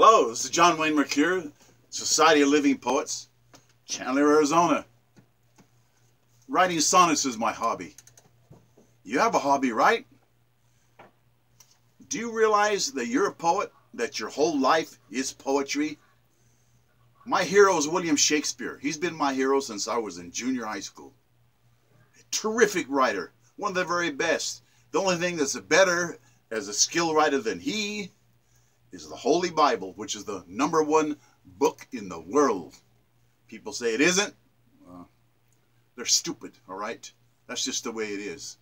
Hello, this is John Wayne Mercure, Society of Living Poets, Chandler, Arizona. Writing sonnets is my hobby. You have a hobby, right? Do you realize that you're a poet, that your whole life is poetry? My hero is William Shakespeare. He's been my hero since I was in junior high school. A terrific writer, one of the very best. The only thing that's better as a skill writer than he is the Holy Bible, which is the #1 book in the world. People say it isn't. They're stupid, all right? That's just the way it is.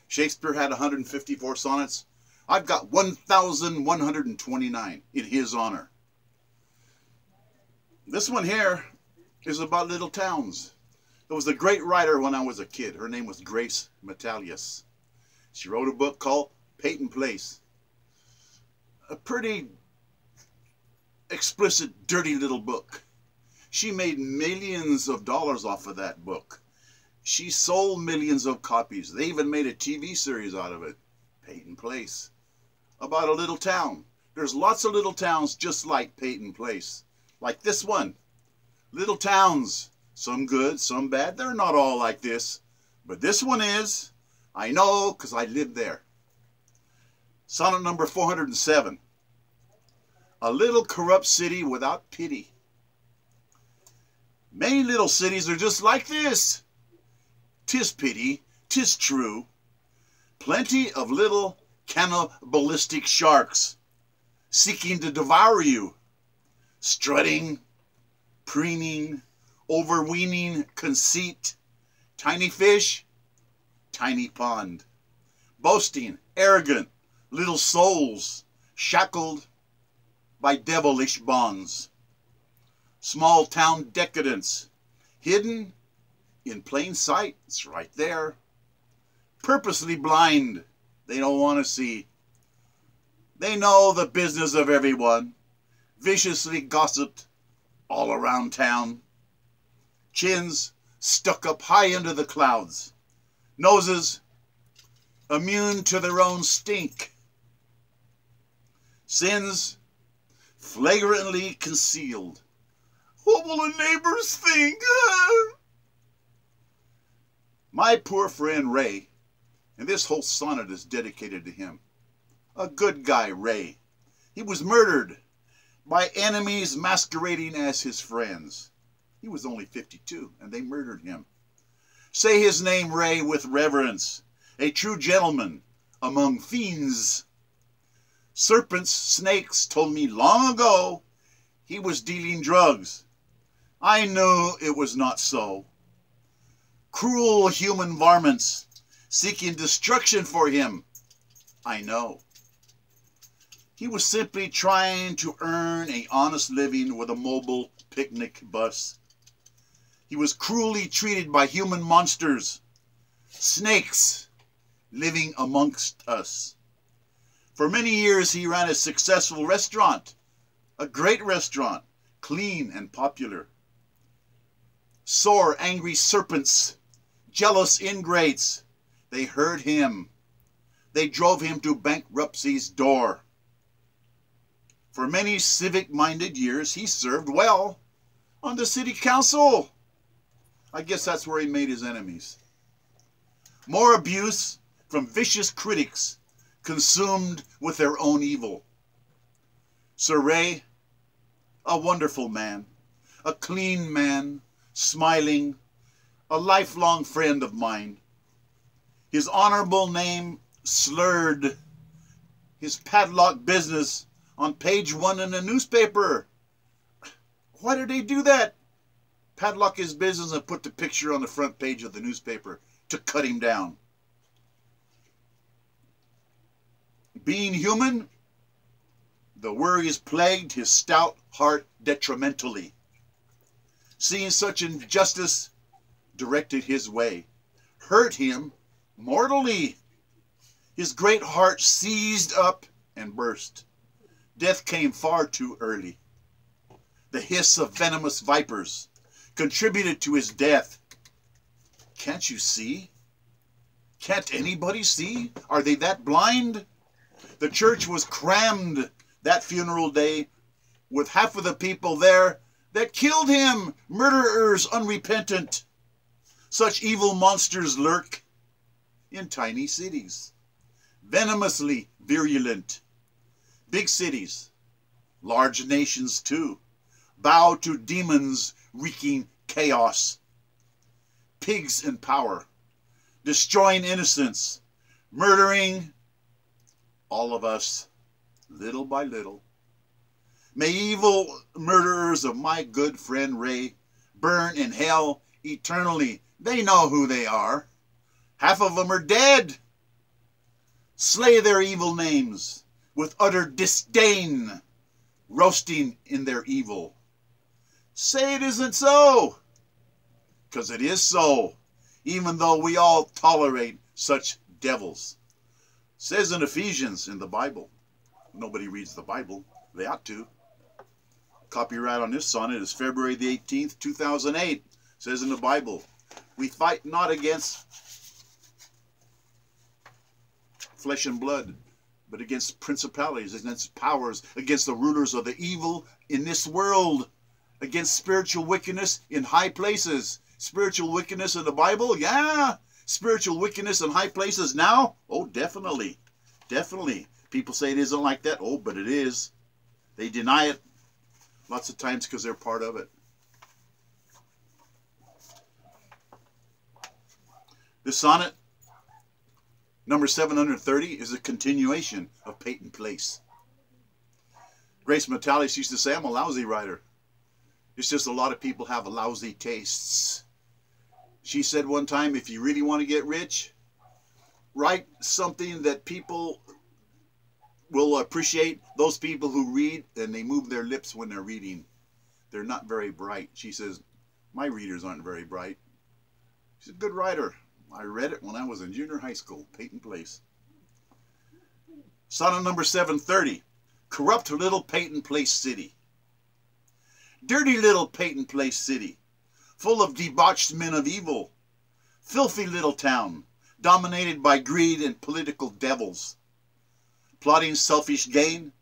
Shakespeare had 154 sonnets. I've got 1,129 in his honor. This one here is about little towns. There was a great writer when I was a kid. Her name was Grace Metalius. She wrote a book called Peyton Place. A pretty explicit, dirty little book. She made millions of dollars off of that book. She sold millions of copies. They even made a TV series out of it, Peyton Place, about a little town. There's lots of little towns just like Peyton Place, like this one. Little towns, some good, some bad. They're not all like this, but this one is. I know because I lived there. Sonnet number 407. A little corrupt city without pity. Many little cities are just like this. 'Tis pity, 'tis true. Plenty of little cannibalistic sharks seeking to devour you. Strutting, preening, overweening conceit. Tiny fish, tiny pond. Boasting, arrogant, little souls, shackled by devilish bonds. Small town decadence, hidden in plain sight. It's right there. Purposely blind, they don't want to see. They know the business of everyone. Viciously gossiped all around town. Chins stuck up high into the clouds. Noses immune to their own stink. Sins flagrantly concealed. What will the neighbors think? My poor friend Ray, and this whole sonnet is dedicated to him. A good guy, Ray. He was murdered by enemies masquerading as his friends. He was only 52, and they murdered him. Say his name, Ray, with reverence. A true gentleman among fiends. Serpents, snakes told me long ago he was dealing drugs. I knew it was not so. Cruel human varmints seeking destruction for him. I know. He was simply trying to earn an honest living with a mobile picnic bus. He was cruelly treated by human monsters, snakes living amongst us. For many years he ran a successful restaurant, a great restaurant, clean and popular. Sore, angry serpents, jealous ingrates, they heard him. They drove him to bankruptcy's door. For many civic-minded years, he served well on the city council. I guess that's where he made his enemies. More abuse from vicious critics consumed with their own evil. Sir Ray, a wonderful man, a clean man, smiling, a lifelong friend of mine. His honorable name slurred his padlock business on page 1 in a newspaper. Why did they do that? Padlock his business and put the picture on the front page of the newspaper to cut him down. Being human, the worries plagued his stout heart detrimentally. Seeing such injustice directed his way, hurt him mortally. His great heart seized up and burst. Death came far too early. The hiss of venomous vipers contributed to his death. Can't you see? Can't anybody see? Are they that blind? The church was crammed that funeral day with half of the people there that killed him, murderers unrepentant. Such evil monsters lurk in tiny cities, venomously virulent. Big cities, large nations too, bow to demons wreaking chaos. Pigs in power, destroying innocence, murdering all of us little by little. May evil murderers of my good friend Ray burn in hell eternally. They know who they are. Half of them are dead. Slay their evil names with utter disdain, roasting in their evil. Say it isn't so, because it is so, even though we all tolerate such devils. It says in Ephesians in the Bible. Nobody reads the Bible. They ought to. Copyright on this sonnet is February the 18th, 2008. It says in the Bible, we fight not against flesh and blood, but against principalities, against powers, against the rulers of the evil in this world, against spiritual wickedness in high places. Spiritual wickedness in the Bible? Yeah. Spiritual wickedness in high places now? Oh, definitely. Definitely. People say it isn't like that. Oh, but it is. They deny it lots of times because they're part of it. This sonnet, number 730, is a continuation of Peyton Place. Grace Metalis used to say, I'm a lousy writer. It's just a lot of people have lousy tastes. She said one time, if you really want to get rich, write something that people will appreciate. Those people who read and they move their lips when they're reading, they're not very bright. She says, my readers aren't very bright. She's a good writer. I read it when I was in junior high school, Peyton Place. Sonnet number 730, corrupt little Peyton Place city. Dirty little Peyton Place city, full of debauched men of evil. Filthy little town, dominated by greed and political devils. Plotting selfish gain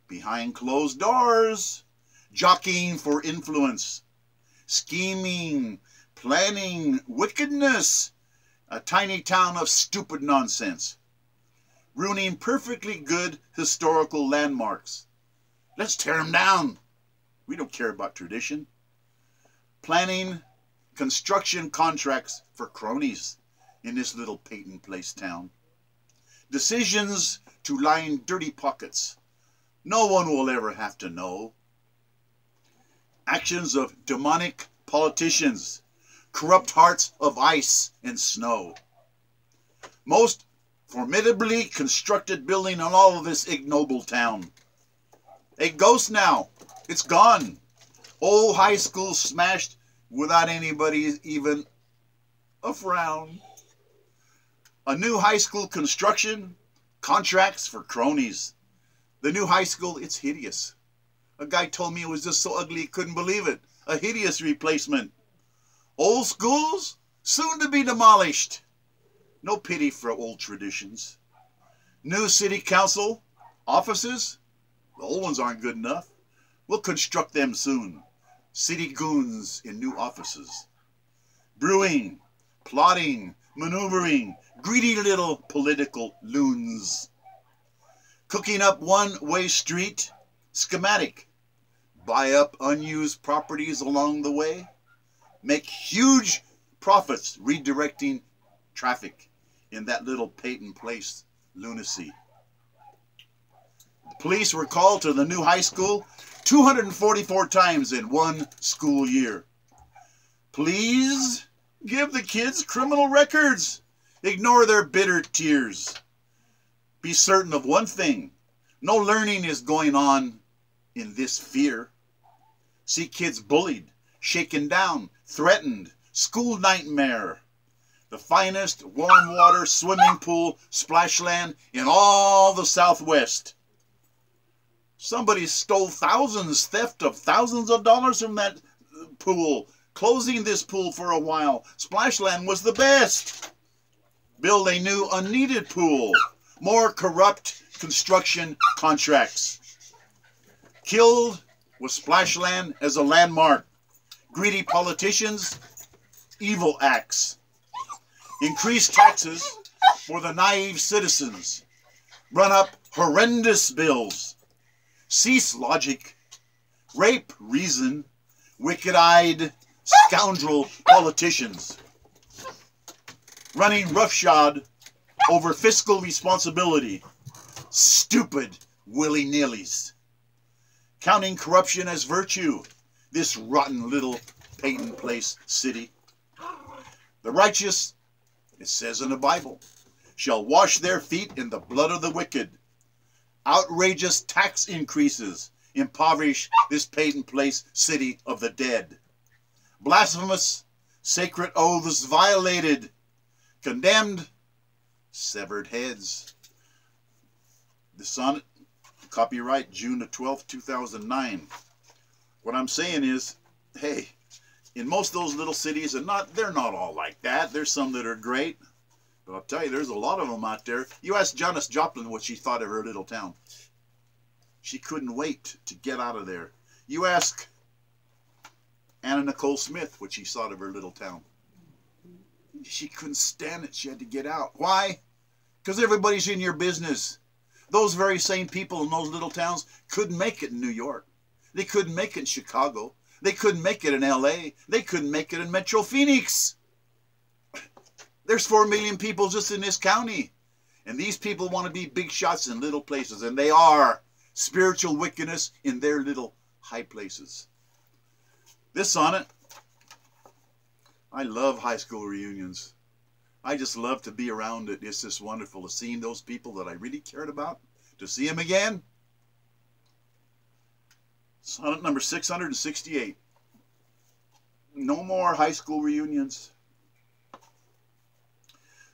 behind closed doors, jockeying for influence, scheming, planning wickedness, a tiny town of stupid nonsense, ruining perfectly good historical landmarks. Let's tear them down. We don't care about tradition. Planning construction contracts for cronies in this little Peyton Place town. Decisions to line dirty pockets. No one will ever have to know. Actions of demonic politicians. Corrupt hearts of ice and snow. Most formidably constructed building in all of this ignoble town. A ghost now. It's gone. Old high school smashed without anybody even a frown. A new high school construction, contracts for cronies. The new high school, it's hideous. A guy told me it was just so ugly he couldn't believe it. A hideous replacement. Old schools, soon to be demolished. No pity for old traditions. New city council, offices, the old ones aren't good enough. We'll construct them soon. City goons in new offices. Brewing, plotting, maneuvering, greedy little political loons. Cooking up one-way street, schematic. Buy up unused properties along the way. Make huge profits redirecting traffic in that little Peyton Place lunacy. The police were called to the new high school 244 times in one school year. Please give the kids criminal records. Ignore their bitter tears. Be certain of one thing. No learning is going on in this fear. See kids bullied, shaken down, threatened, school nightmare. The finest warm water swimming pool splashland in all the Southwest. Somebody stole theft of thousands of dollars from that pool, closing this pool for a while. Splashland was the best. Build a new unneeded pool. More corrupt construction contracts. Killed with splashland as a landmark. Greedy politicians, evil acts. Increased taxes for the naive citizens. Run up horrendous bills. Cease logic. Rape reason. Wicked-eyed scoundrel politicians. Running roughshod over fiscal responsibility. Stupid willy-nillys. Counting corruption as virtue. This rotten little Peyton Place city. The righteous, it says in the Bible, shall wash their feet in the blood of the wicked. Outrageous tax increases impoverish this Peyton Place city of the dead. Blasphemous sacred oaths violated. Condemned, severed heads. The sonnet, copyright June the 12th, 2009. What I'm saying is, hey, in most of those little cities, and they're not all like that. There's some that are great. But I'll tell you, there's a lot of them out there. You ask Janis Joplin what she thought of her little town. She couldn't wait to get out of there. You ask Anna Nicole Smith what she thought of her little town. She couldn't stand it. She had to get out. Why? Because everybody's in your business. Those very same people in those little towns couldn't make it in New York. They couldn't make it in Chicago. They couldn't make it in LA. They couldn't make it in Metro Phoenix. There's 4 million people just in this county. And these people want to be big shots in little places. And they are spiritual wickedness in their little high places. This sonnet, I love high school reunions. I just love to be around it. It's just wonderful to see those people that I really cared about, to see them again. Sonnet number 668. No more high school reunions.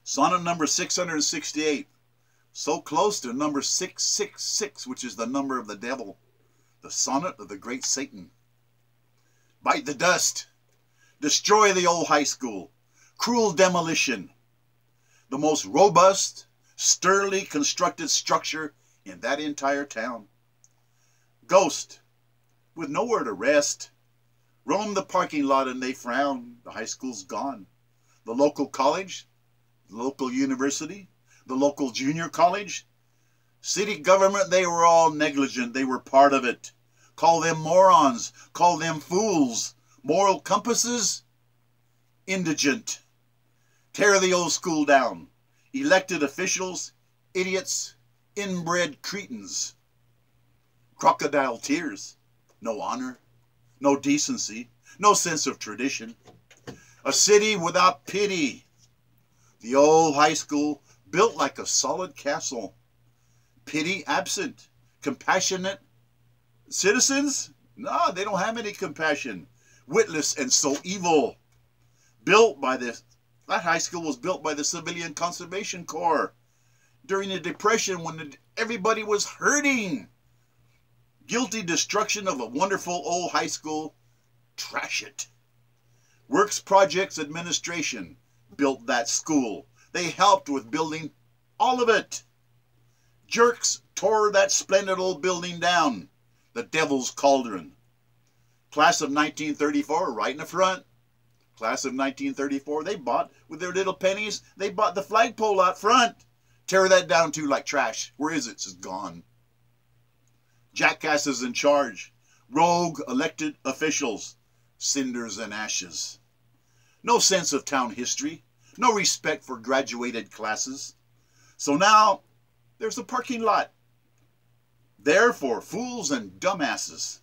Sonnet number 668. So close to number 666, which is the number of the devil. The sonnet of the great Satan. Bite the dust. Destroy the old high school. Cruel demolition. The most robust, sturdily constructed structure in that entire town. Ghost, with nowhere to rest, roam the parking lot and they frown. The high school's gone. The local college, the local university, the local junior college, city government, they were all negligent. They were part of it. Call them morons. Call them fools. Moral compasses, indigent. Tear the old school down. Elected officials, idiots, inbred cretins. Crocodile tears. No honor, no decency, no sense of tradition. A city without pity. The old high school built like a solid castle. Pity absent. Compassionate citizens? No, they don't have any compassion. Witless and so evil. Built by that high school was built by the Civilian Conservation Corps during the Depression when everybody was hurting. Guilty destruction of a wonderful old high school. Trash it. Works Projects Administration built that school. They helped with building all of it. Jerks tore that splendid old building down. The Devil's Cauldron. Class of 1934 right in the front. Class of 1934, they bought, with their little pennies, they bought the flagpole out front. Tear that down too like trash. Where is it? It's gone. Jackasses in charge. Rogue elected officials. Cinders and ashes. No sense of town history. No respect for graduated classes. So now, there's a parking lot. There for fools and dumbasses.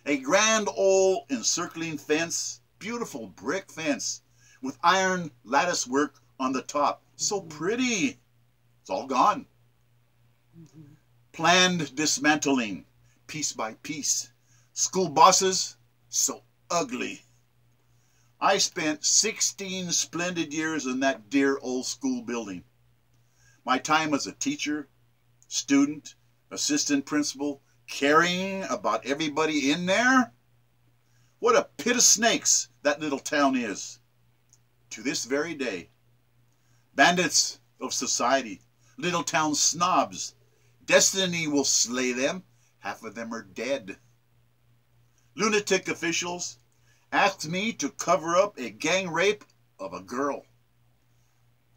A grand old encircling fence. Beautiful brick fence with iron lattice work on the top. So pretty. It's all gone. Planned dismantling, piece by piece. School bosses, so ugly. I spent 16 splendid years in that dear old school building. My time as a teacher, student, assistant principal, caring about everybody in there. What a pit of snakes that little town is. To this very day. Bandits of society. Little town snobs. Destiny will slay them. Half of them are dead. Lunatic officials asked me to cover up a gang rape of a girl.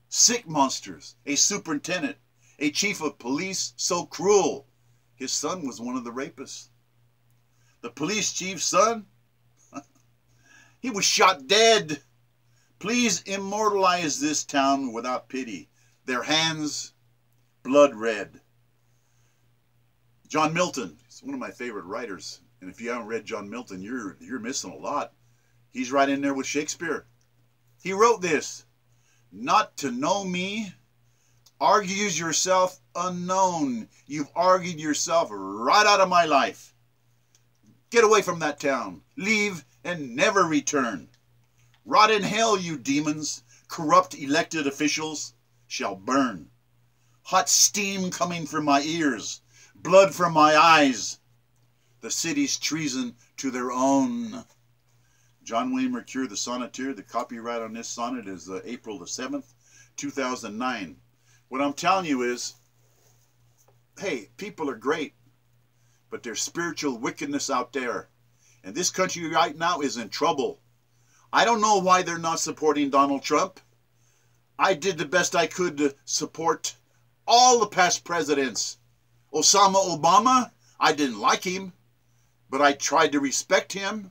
Sick monsters, a superintendent, a chief of police so cruel, his son was one of the rapists. The police chief's son, he was shot dead. Please immortalize this town without pity. Their hands, blood red. John Milton, he's one of my favorite writers. And if you haven't read John Milton, you're missing a lot. He's right in there with Shakespeare. He wrote this: not to know me argues yourself unknown. You've argued yourself right out of my life. Get away from that town. Leave and never return. Rot in hell, you demons. Corrupt elected officials shall burn. Hot steam coming from my ears. Blood from my eyes. The city's treason to their own. John Wayne Mercure, the sonneteer. The copyright on this sonnet is April the 7th, 2009. What I'm telling you is, hey, people are great, but there's spiritual wickedness out there. And this country right now is in trouble. I don't know why they're not supporting Donald Trump. I did the best I could to support all the past presidents. Obama, I didn't like him, but I tried to respect him.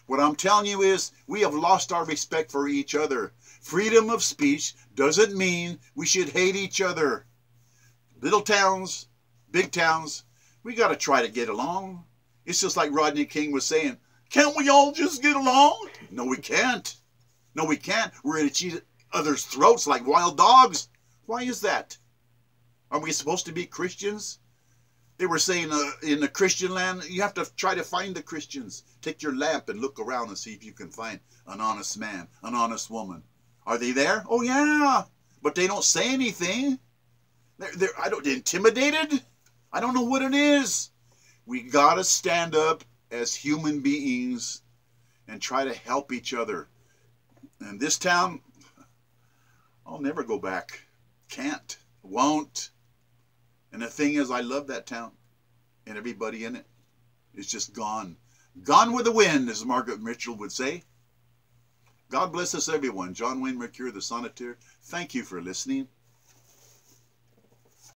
What I'm telling you is, we have lost our respect for each other. Freedom of speech doesn't mean we should hate each other. Little towns, big towns, we got to try to get along. It's just like Rodney King was saying, can't we all just get along? No, we can't. No, we can't. We're at each other's throats like wild dogs. Why is that? Are we supposed to be Christians? They were saying in the Christian land, you have to try to find the Christians. Take your lamp and look around and see if you can find an honest man, an honest woman. Are they there? Oh, yeah. But they don't say anything. They're intimidated? I don't know what it is. We got to stand up as human beings and try to help each other. And this town, I'll never go back. Can't. Won't. And the thing is, I love that town. And everybody in it is just gone. Gone with the wind, as Margaret Mitchell would say. God bless us, everyone. John Wayne Mercure, the sonneteer. Thank you for listening.